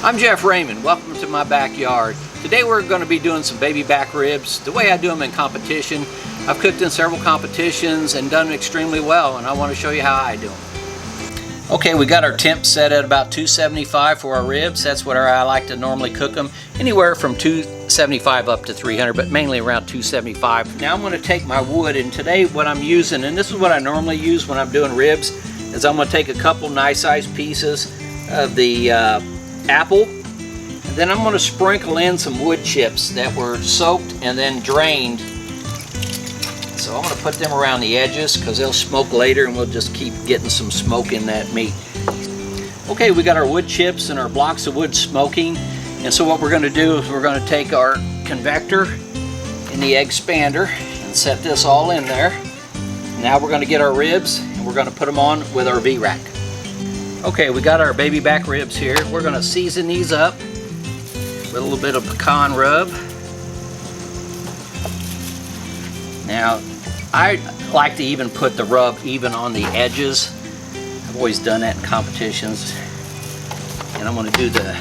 I'm Chef Raymond. Welcome to my backyard. Today we're going to be doing some baby back ribs the way I do them in competition. I've cooked in several competitions and done extremely well, and I want to show you how I do them. Okay, we got our temps set at about 275 for our ribs. That's what I like to normally cook them. Anywhere from 275 up to 300, but mainly around 275. Now I'm going to take my wood, and today what I'm using, and this is what I normally use when I'm doing ribs, is I'm going to take a couple nice sized pieces of the apple, and then I'm going to sprinkle in some wood chips that were soaked and then drained. So I'm going to put them around the edges because they'll smoke later, and we'll just keep getting some smoke in that meat. Okay, we got our wood chips and our blocks of wood smoking, and so what we're going to do is we're going to take our convector and the egg expander and set this all in there. Now we're going to get our ribs and we're going to put them on with our V-rack. Okay, we got our baby back ribs here. We're going to season these up with a little bit of pecan rub. Now, I like to even put the rub even on the edges. I've always done that in competitions. And I'm going to do the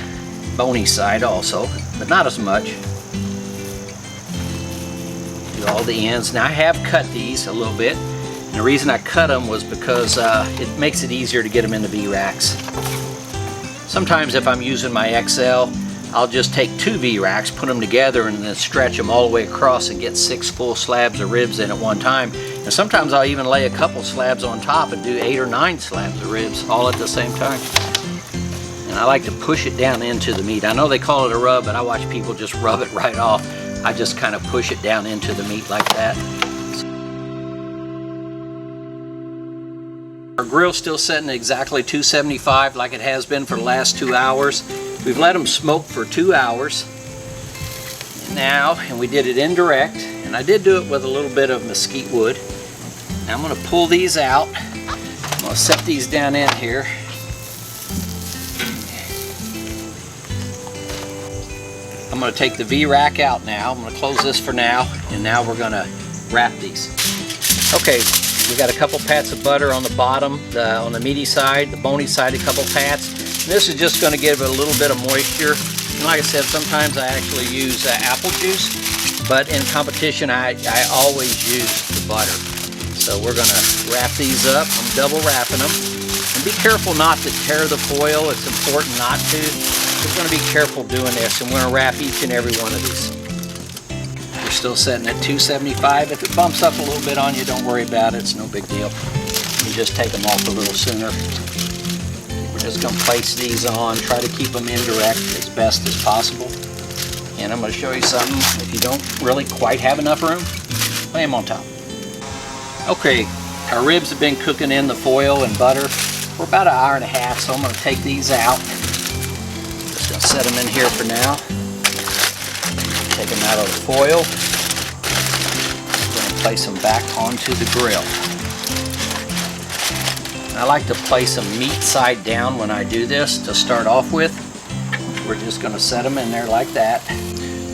bony side also, but not as much. Do all the ends. Now I have cut these a little bit. And the reason I cut them was because it makes it easier to get them in the V-racks. Sometimes if I'm using my XL, I'll just take 2 V-racks, put them together, and then stretch them all the way across and get 6 full slabs of ribs in at one time. And sometimes I'll even lay a couple slabs on top and do 8 or 9 slabs of ribs all at the same time. And I like to push it down into the meat. I know they call it a rub, but I watch people just rub it right off. I just kind of push it down into the meat like that. Our grill's still setting at exactly 275 like it has been for the last 2 hours. We've let them smoke for 2 hours now, and we did it indirect, and I did do it with a little bit of mesquite wood. Now I'm going to pull these out. I'm going to set these down in here. I'm going to take the V-rack out now. I'm going to close this for now, and now we're going to wrap these. Okay, we got a couple pats of butter on the bottom, on the meaty side, the bony side, a couple pats. This is just going to give it a little bit of moisture. And like I said, sometimes I actually use apple juice, but in competition I always use the butter. So we're going to wrap these up. I'm double wrapping them. And be careful not to tear the foil. It's important not to. We're going to be careful doing this, and we're going to wrap each and every one of these. We're still setting at 275. If it bumps up a little bit on you, don't worry about it. It's no big deal. You just take them off a little sooner. Just going to place these on, try to keep them indirect as best as possible. And I'm going to show you something. If you don't really quite have enough room, lay them on top. Okay, our ribs have been cooking in the foil and butter for about 1.5 hours, so I'm going to take these out. Just going to set them in here for now. Take them out of the foil. I'm going to place them back onto the grill. I like to place them meat side down when I do this to start off with. We're just going to set them in there like that.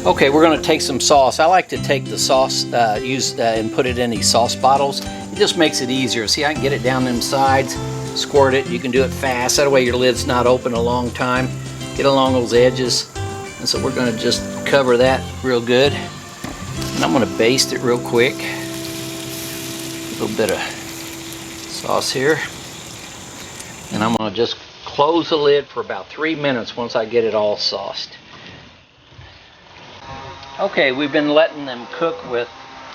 Okay, we're going to take some sauce. I like to take the sauce and put it in these sauce bottles. It just makes it easier. See, I can get it down them sides, squirt it. You can do it fast. That way your lid's not open a long time. Get along those edges. And so we're going to just cover that real good. And I'm going to baste it real quick. A little bit of sauce here. And I'm going to just close the lid for about 3 minutes once I get it all sauced. Okay, we've been letting them cook with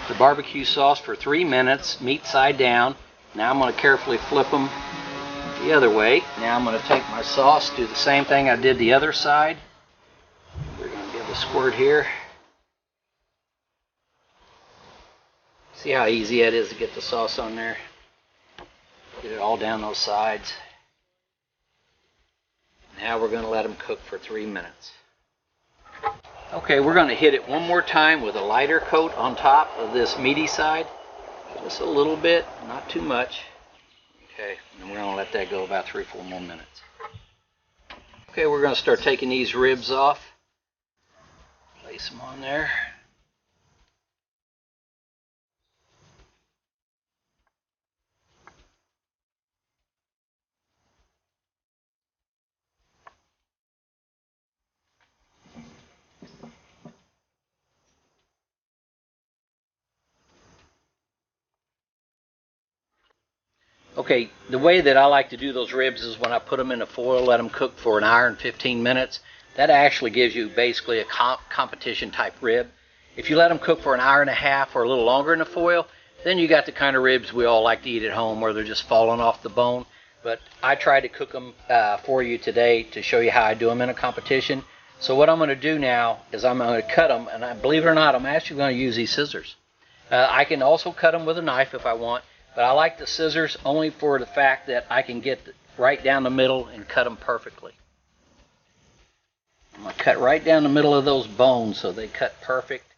the barbecue sauce for 3 minutes, meat side down. Now I'm going to carefully flip them the other way. Now I'm going to take my sauce, do the same thing I did the other side. We're going to give a squirt here. See how easy it is to get the sauce on there? Get it all down those sides. Now we're going to let them cook for 3 minutes. Okay, we're going to hit it one more time with a lighter coat on top of this meaty side. Just a little bit, not too much. Okay, and we're going to let that go about 3 or 4 more minutes. Okay, we're going to start taking these ribs off. Place them on there. Okay, the way that I like to do those ribs is when I put them in the foil, let them cook for an hour and 15 minutes. That actually gives you basically a competition type rib. If you let them cook for an hour and a half or a little longer in the foil, then you got the kind of ribs we all like to eat at home where they're just falling off the bone. But I tried to cook them for you today to show you how I do them in a competition. So what I'm going to do now is I'm going to cut them, and believe it or not, I'm actually going to use these scissors. I can also cut them with a knife if I want, but I like the scissors only for the fact that I can get right down the middle and cut them perfectly. I'm going to cut right down the middle of those bones so they cut perfect.